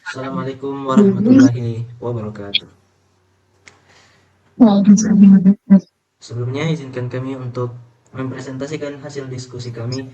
Assalamualaikum warahmatullahi wabarakatuh. Sebelumnya izinkan kami untuk mempresentasikan hasil diskusi kami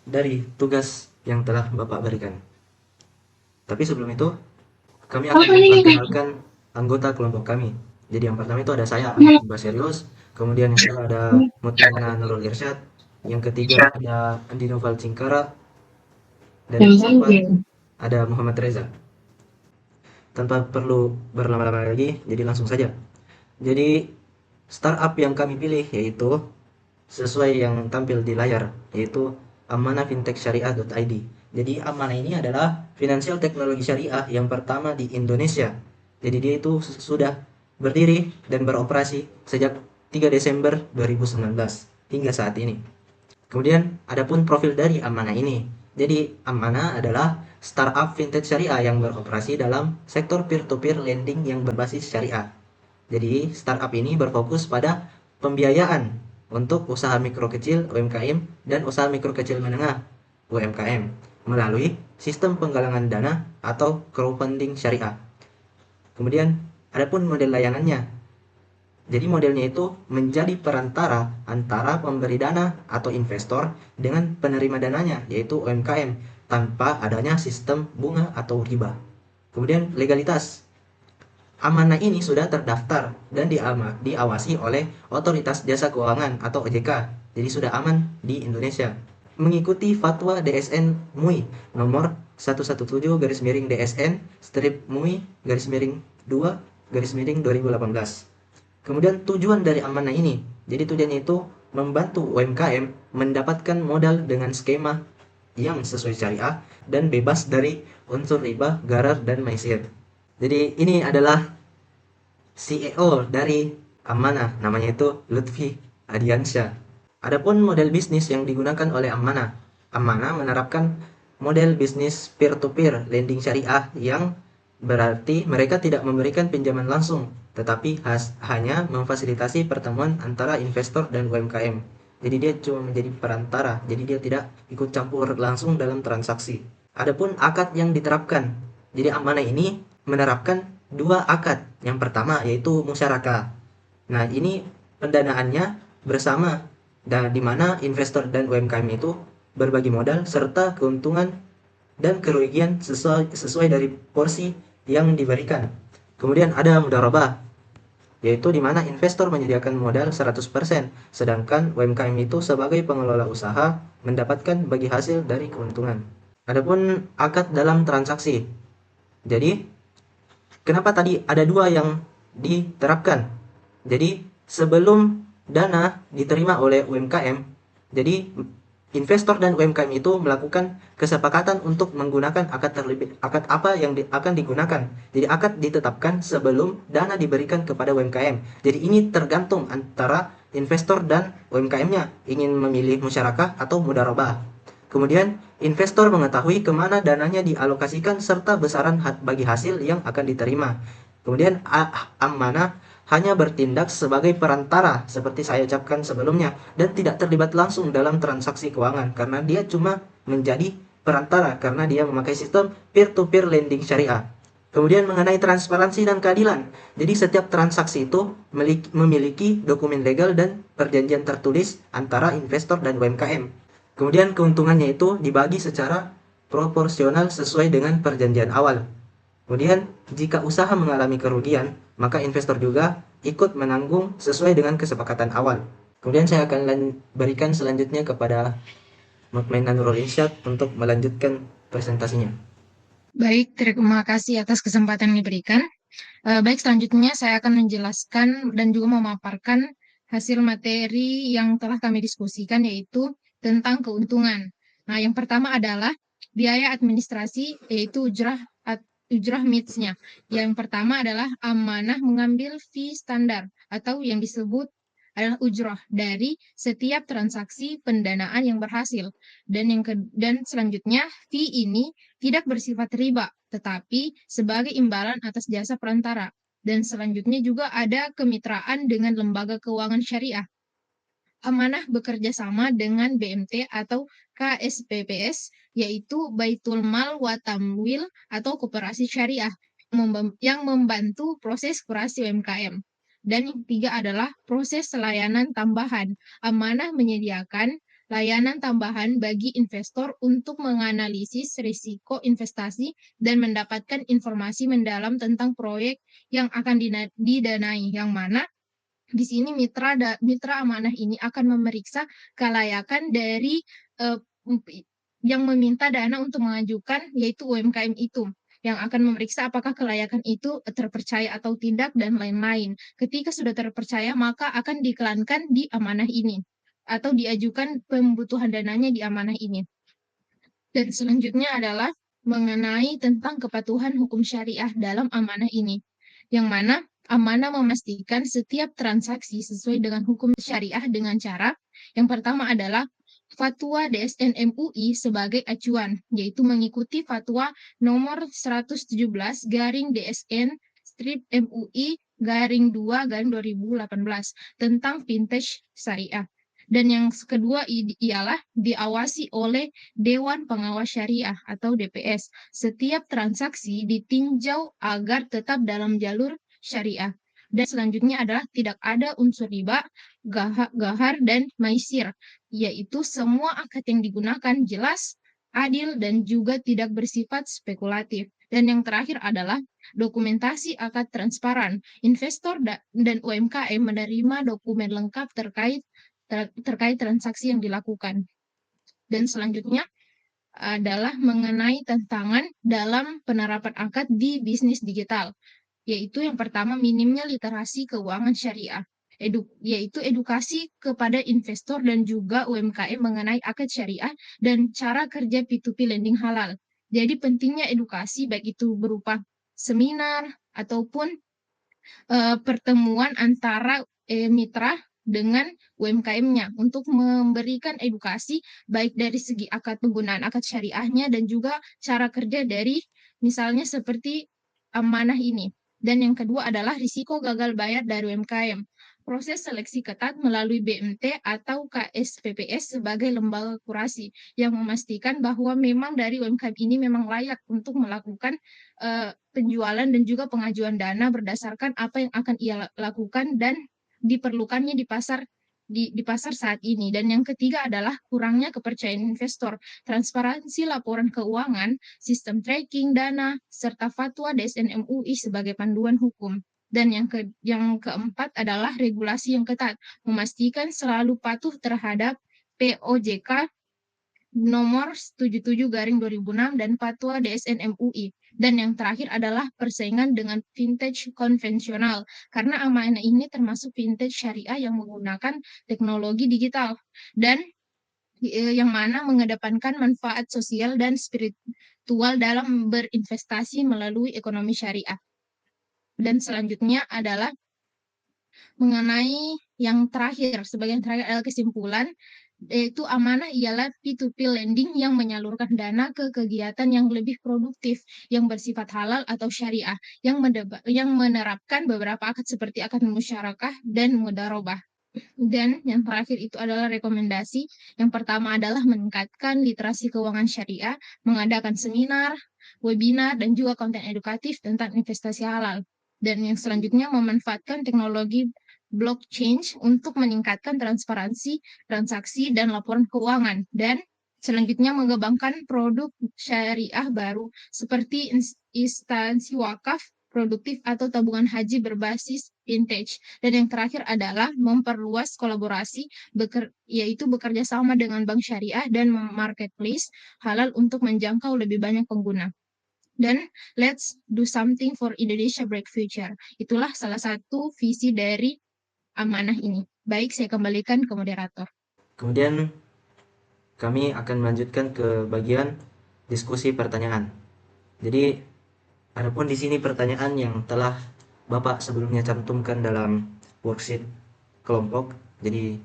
dari tugas yang telah Bapak berikan. Tapi sebelum itu, kami akan memperkenalkan anggota kelompok kami. Jadi yang pertama itu ada saya, Mbak Serius, kemudian yang kedua ada Mutmainah Nurul Irsyad, yang ketiga ada Andi Noval Cingkara, dan yang keempat ada Muhammad Reza. Tanpa perlu berlama-lama lagi, jadi langsung saja. Jadi startup yang kami pilih yaitu sesuai yang tampil di layar, yaitu Amanah Fintech Syariah.id. Jadi Amanah ini adalah finansial teknologi syariah yang pertama di Indonesia. Jadi dia itu sudah berdiri dan beroperasi sejak 3 Desember 2019 hingga saat ini. Kemudian adapun profil dari Amanah ini. Jadi Amanah adalah startup fintech syariah yang beroperasi dalam sektor peer-to-peer lending yang berbasis syariah. Jadi startup ini berfokus pada pembiayaan untuk usaha mikro kecil UMKM dan usaha mikro kecil menengah UMKM melalui sistem penggalangan dana atau crowdfunding syariah. Kemudian adapun model layanannya. Jadi modelnya itu menjadi perantara antara pemberi dana atau investor dengan penerima dananya yaitu UMKM tanpa adanya sistem bunga atau riba. Kemudian legalitas. Amanah ini sudah terdaftar dan diawasi oleh Otoritas Jasa Keuangan atau OJK. Jadi sudah aman di Indonesia. Mengikuti fatwa DSN MUI nomor 117 garis miring DSN strip MUI garis miring 2 garis miring 2018. Kemudian tujuan dari amanah ini, jadi tujuannya itu membantu UMKM mendapatkan modal dengan skema yang sesuai syariah dan bebas dari unsur riba, gharar, dan maisir. Jadi ini adalah CEO dari Amanah, namanya itu Lutfi Adiansyah. Adapun model bisnis yang digunakan oleh Amanah, Amanah menerapkan model bisnis peer-to-peer lending syariah yang berarti mereka tidak memberikan pinjaman langsung, tetapi hanya memfasilitasi pertemuan antara investor dan UMKM. Jadi dia cuma menjadi perantara, jadi dia tidak ikut campur langsung dalam transaksi. Adapun akad yang diterapkan, jadi Amanah ini menerapkan dua akad. Yang pertama yaitu musyarakah. Nah, ini pendanaannya bersama dan di mana investor dan UMKM itu berbagi modal serta keuntungan dan kerugian sesuai dari porsi yang diberikan. Kemudian ada mudharabah, yaitu di mana investor menyediakan modal 100%, sedangkan UMKM itu sebagai pengelola usaha mendapatkan bagi hasil dari keuntungan. Adapun akad dalam transaksi. Jadi, kenapa tadi ada dua yang diterapkan? Jadi sebelum dana diterima oleh UMKM, jadi investor dan UMKM itu melakukan kesepakatan untuk menggunakan akad apa yang akan digunakan. Jadi akad ditetapkan sebelum dana diberikan kepada UMKM. Jadi ini tergantung antara investor dan UMKM-nya ingin memilih musyarakah atau mudharabah. Kemudian investor mengetahui kemana dananya dialokasikan serta besaran bagi hasil yang akan diterima. Kemudian Amanah hanya bertindak sebagai perantara seperti saya ucapkan sebelumnya dan tidak terlibat langsung dalam transaksi keuangan karena dia cuma menjadi perantara karena dia memakai sistem peer-to-peer lending syariah. Kemudian mengenai transparansi dan keadilan. Jadi setiap transaksi itu memiliki dokumen legal dan perjanjian tertulis antara investor dan UMKM. Kemudian keuntungannya itu dibagi secara proporsional sesuai dengan perjanjian awal. Kemudian jika usaha mengalami kerugian, maka investor juga ikut menanggung sesuai dengan kesepakatan awal. Kemudian saya akan berikan selanjutnya kepada Mutmainah Nurul Irsyad untuk melanjutkan presentasinya. Baik, terima kasih atas kesempatan yang diberikan. Baik, selanjutnya saya akan menjelaskan dan juga memaparkan hasil materi yang telah kami diskusikan, yaitu tentang keuntungan. Nah, yang pertama adalah biaya administrasi, yaitu ujrah MITS-nya. Yang pertama adalah Amanah mengambil fee standar atau yang disebut adalah ujrah dari setiap transaksi pendanaan yang berhasil. Dan selanjutnya fee ini tidak bersifat riba, tetapi sebagai imbalan atas jasa perantara. Dan selanjutnya juga ada kemitraan dengan lembaga keuangan syariah. amanah bekerja sama dengan BMT atau KSPPS, yaitu Baitul Mal wa Tamwil atau Koperasi Syariah yang membantu proses kurasi UMKM. Dan yang ketiga adalah proses layanan tambahan. Amanah menyediakan layanan tambahan bagi investor untuk menganalisis risiko investasi dan mendapatkan informasi mendalam tentang proyek yang akan didanai, yang mana di sini mitra amanah ini akan memeriksa kelayakan dari uh, yang meminta dana untuk mengajukan, yaitu UMKM itu, yang akan memeriksa apakah kelayakan itu terpercaya atau tidak dan lain-lain. Ketika sudah terpercaya, maka akan diiklankan di amanah ini atau diajukan pembutuhan dananya di amanah ini. Dan selanjutnya adalah mengenai tentang kepatuhan hukum syariah dalam amanah ini, yang mana amanah memastikan setiap transaksi sesuai dengan hukum syariah dengan cara yang pertama adalah fatwa DSN MUI sebagai acuan, yaitu mengikuti fatwa nomor 117 garing DSN strip MUI garing 2 garing 2018 tentang vintage syariah. Dan yang kedua ialah diawasi oleh Dewan Pengawas Syariah atau DPS. Setiap transaksi ditinjau agar tetap dalam jalur syariah. Dan selanjutnya adalah tidak ada unsur riba, gahar, dan maisir, yaitu semua akad yang digunakan jelas, adil, dan juga tidak bersifat spekulatif. Dan yang terakhir adalah dokumentasi akad transparan. Investor dan UMKM menerima dokumen lengkap terkait transaksi yang dilakukan. Dan selanjutnya adalah mengenai tantangan dalam penerapan akad di bisnis digital, yaitu yang pertama minimnya literasi keuangan syariah, yaitu edukasi kepada investor dan juga UMKM mengenai akad syariah dan cara kerja P2P lending halal. Jadi pentingnya edukasi baik itu berupa seminar ataupun pertemuan antara mitra dengan UMKM-nya untuk memberikan edukasi baik dari segi penggunaan akad syariahnya dan juga cara kerja dari misalnya seperti amanah ini. Dan yang kedua adalah risiko gagal bayar dari UMKM. Proses seleksi ketat melalui BMT atau KSPPS sebagai lembaga kurasi yang memastikan bahwa memang dari UMKM ini memang layak untuk melakukan penjualan dan juga pengajuan dana berdasarkan apa yang akan ia lakukan dan diperlukannya di pasar saat ini. Dan yang ketiga adalah kurangnya kepercayaan investor, transparansi laporan keuangan, sistem tracking dana, serta fatwa DSN MUI sebagai panduan hukum. Dan yang keempat adalah regulasi yang ketat, memastikan selalu patuh terhadap POJK nomor 77 garing 2006 dan fatwa DSN MUI. Dan yang terakhir adalah persaingan dengan vintage konvensional, karena amanah ini termasuk vintage syariah yang menggunakan teknologi digital dan yang mana mengedepankan manfaat sosial dan spiritual dalam berinvestasi melalui ekonomi syariah. Dan selanjutnya adalah mengenai yang terakhir, sebagian terakhir adalah kesimpulan, yaitu amanah ialah P2P lending yang menyalurkan dana ke kegiatan yang lebih produktif, yang bersifat halal atau syariah, yang menerapkan beberapa akad seperti akad musyarakah dan mudharabah. Dan yang terakhir itu adalah rekomendasi. Yang pertama adalah meningkatkan literasi keuangan syariah, mengadakan seminar, webinar, dan juga konten edukatif tentang investasi halal. Dan yang selanjutnya memanfaatkan teknologi blockchain untuk meningkatkan transparansi transaksi dan laporan keuangan. Dan selanjutnya mengembangkan produk syariah baru seperti instansi wakaf produktif atau tabungan haji berbasis vintage. Dan yang terakhir adalah memperluas kolaborasi, yaitu bekerja sama dengan bank syariah dan marketplace halal untuk menjangkau lebih banyak pengguna. Dan let's do something for Indonesia Bright Future. Itulah salah satu visi dari amanah ini. Baik, saya kembalikan ke moderator. Kemudian kami akan melanjutkan ke bagian diskusi pertanyaan. Jadi, adapun di sini pertanyaan yang telah Bapak sebelumnya cantumkan dalam worksheet kelompok. Jadi,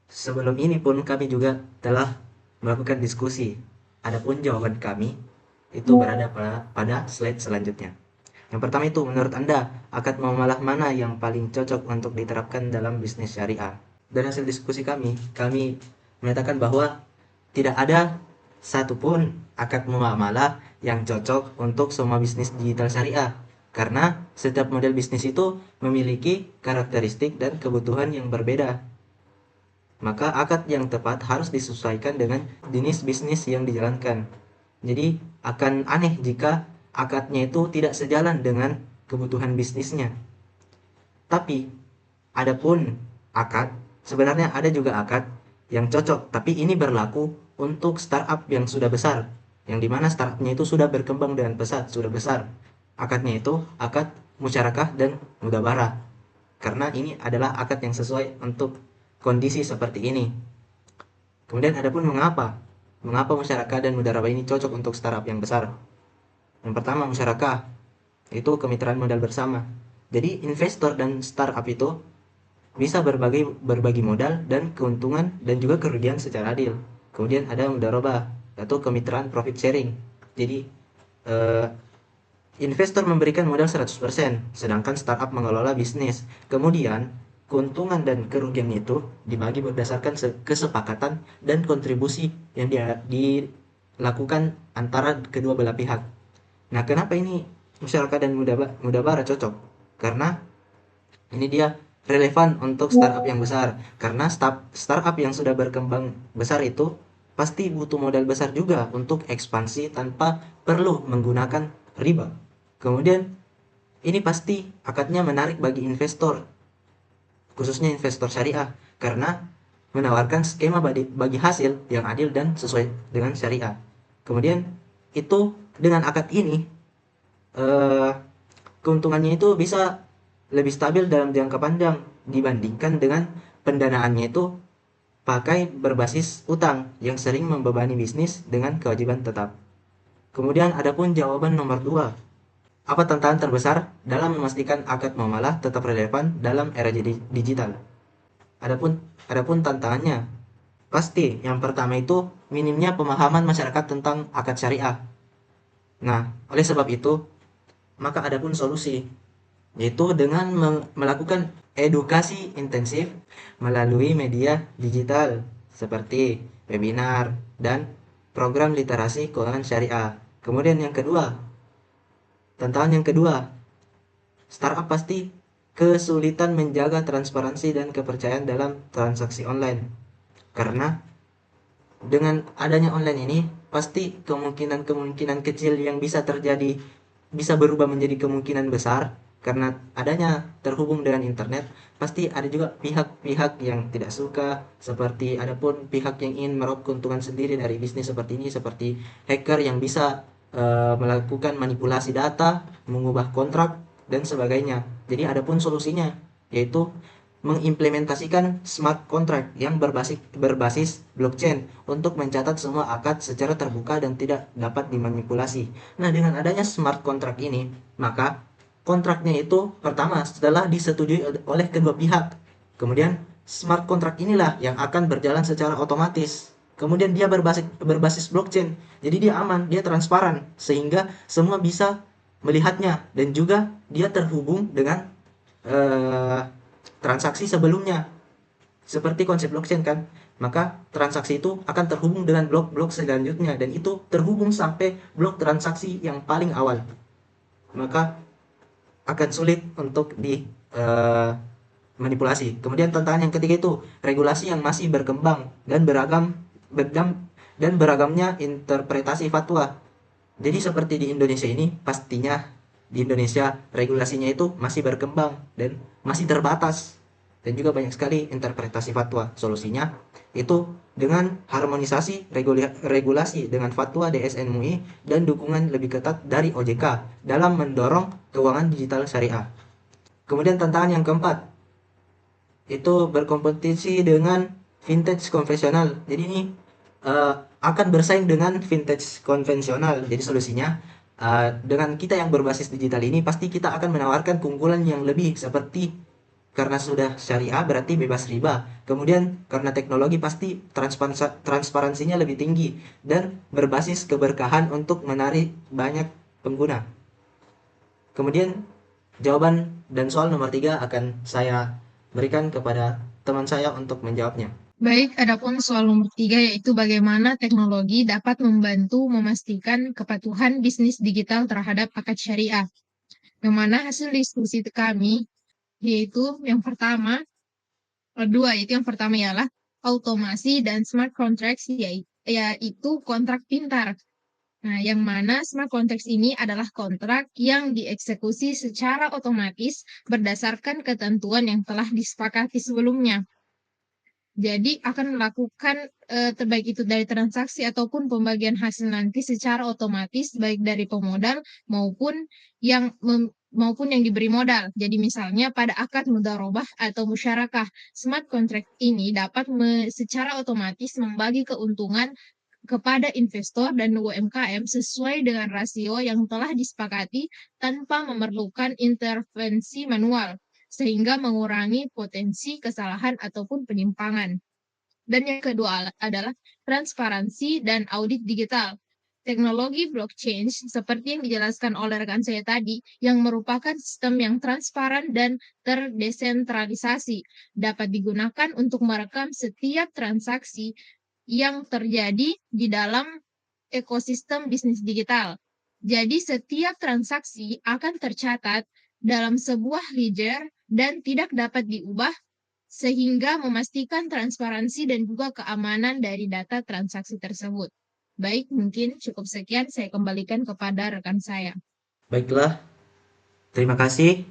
sebelum ini pun kami juga telah melakukan diskusi. Adapun jawaban kami itu berada pada slide selanjutnya. Yang pertama itu, menurut Anda, akad muamalah mana yang paling cocok untuk diterapkan dalam bisnis syariah? dari hasil diskusi kami menyatakan bahwa tidak ada satupun akad muamalah yang cocok untuk semua bisnis digital syariah. Karena setiap model bisnis itu memiliki karakteristik dan kebutuhan yang berbeda. Maka akad yang tepat harus disesuaikan dengan jenis bisnis yang dijalankan. Jadi akan aneh jika akadnya itu tidak sejalan dengan kebutuhan bisnisnya. Tapi adapun akad, sebenarnya ada juga akad yang cocok, tapi ini berlaku untuk startup yang sudah besar, yang dimana startupnya itu sudah berkembang dengan pesat, sudah besar. Akadnya itu akad musyarakah dan mudabarah, karena ini adalah akad yang sesuai untuk kondisi seperti ini. Kemudian adapun mengapa musyarakah dan mudarabah ini cocok untuk startup yang besar. Yang pertama, musyarakah itu kemitraan modal bersama. Jadi investor dan startup itu bisa berbagi modal dan keuntungan dan juga kerugian secara adil. Kemudian ada mudharabah atau kemitraan profit sharing. Jadi eh, investor memberikan modal 100%, sedangkan startup mengelola bisnis. Kemudian keuntungan dan kerugian itu dibagi berdasarkan kesepakatan dan kontribusi yang dilakukan antara kedua belah pihak. Nah, kenapa ini masyarakat dan mudabara cocok? Karena ini dia relevan untuk startup yang besar. Karena startup yang sudah berkembang besar itu pasti butuh modal besar juga untuk ekspansi tanpa perlu menggunakan riba. Kemudian ini pasti akadnya menarik bagi investor, khususnya investor syariah, karena menawarkan skema bagi hasil yang adil dan sesuai dengan syariah. Kemudian itu dengan akad ini eh, keuntungannya itu bisa lebih stabil dalam jangka panjang dibandingkan dengan pendanaannya itu pakai berbasis utang yang sering membebani bisnis dengan kewajiban tetap. Kemudian adapun jawaban nomor 2, apa tantangan terbesar dalam memastikan akad muamalah tetap relevan dalam era digital? Adapun tantangannya, pasti yang pertama itu minimnya pemahaman masyarakat tentang akad syariah. Nah, oleh sebab itu, maka adapun solusi, yaitu dengan melakukan edukasi intensif melalui media digital seperti webinar dan program literasi keuangan syariah. Kemudian yang kedua, tantangan yang kedua, startup pasti kesulitan menjaga transparansi dan kepercayaan dalam transaksi online. Karena dengan adanya online ini, pasti kemungkinan-kemungkinan kecil yang bisa terjadi bisa berubah menjadi kemungkinan besar karena adanya terhubung dengan internet. Pasti ada juga pihak-pihak yang tidak suka, seperti adapun pihak yang ingin meraup keuntungan sendiri dari bisnis seperti ini, seperti hacker yang bisa melakukan manipulasi data, mengubah kontrak dan sebagainya. Jadi adapun solusinya, yaitu mengimplementasikan smart contract yang berbasis blockchain untuk mencatat semua akad secara terbuka dan tidak dapat dimanipulasi. Nah, dengan adanya smart contract ini, maka kontraknya itu pertama setelah disetujui oleh kedua pihak. Kemudian smart contract inilah yang akan berjalan secara otomatis. Kemudian dia berbasis blockchain. Jadi dia aman, dia transparan sehingga semua bisa melihatnya dan juga dia terhubung dengan eh, transaksi sebelumnya. Seperti konsep blockchain kan, maka transaksi itu akan terhubung dengan blok-blok selanjutnya dan itu terhubung sampai blok transaksi yang paling awal. Maka akan sulit untuk di manipulasi. Kemudian tantangan yang ketiga itu regulasi yang masih berkembang dan beragamnya interpretasi fatwa. Jadi seperti di Indonesia ini, pastinya di Indonesia regulasinya itu masih berkembang dan masih terbatas dan juga banyak sekali interpretasi fatwa. Solusinya itu dengan harmonisasi regulasi dengan fatwa DSN MUI dan dukungan lebih ketat dari OJK dalam mendorong keuangan digital syariah. Kemudian tantangan yang keempat itu berkompetisi dengan vintage konvensional. Jadi ini akan bersaing dengan vintage konvensional. Jadi solusinya dengan kita yang berbasis digital ini pasti kita akan menawarkan keunggulan yang lebih, seperti karena sudah syariah berarti bebas riba. Kemudian karena teknologi pasti transparansinya lebih tinggi dan berbasis keberkahan untuk menarik banyak pengguna. Kemudian jawaban dan soal nomor 3 akan saya berikan kepada teman saya untuk menjawabnya. Baik, adapun soal nomor 3 yaitu bagaimana teknologi dapat membantu memastikan kepatuhan bisnis digital terhadap akad syariah. Yang mana hasil diskusi kami yaitu yang pertama, dua, yaitu yang pertama ialah automasi dan smart contracts, yaitu kontrak pintar. Nah, yang mana smart contracts ini adalah kontrak yang dieksekusi secara otomatis berdasarkan ketentuan yang telah disepakati sebelumnya. Jadi akan melakukan terbaik itu dari transaksi ataupun pembagian hasil nanti secara otomatis baik dari pemodal maupun maupun yang diberi modal. Jadi misalnya pada akad mudharabah atau musyarakah, smart contract ini dapat secara otomatis membagi keuntungan kepada investor dan UMKM sesuai dengan rasio yang telah disepakati tanpa memerlukan intervensi manual, sehingga mengurangi potensi kesalahan ataupun penyimpangan. Dan yang kedua adalah transparansi dan audit digital. Teknologi blockchain, seperti yang dijelaskan oleh rekan saya tadi, yang merupakan sistem yang transparan dan terdesentralisasi, dapat digunakan untuk merekam setiap transaksi yang terjadi di dalam ekosistem bisnis digital. Jadi setiap transaksi akan tercatat dalam sebuah ledger dan tidak dapat diubah sehingga memastikan transparansi dan juga keamanan dari data transaksi tersebut. Baik, mungkin cukup sekian, saya kembalikan kepada rekan saya. Baiklah, terima kasih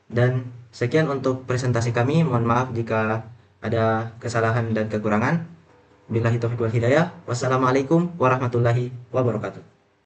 dan sekian untuk presentasi kami. Mohon maaf jika ada kesalahan dan kekurangan. Billahi taufiq wal hidayah. Wassalamualaikum warahmatullahi wabarakatuh.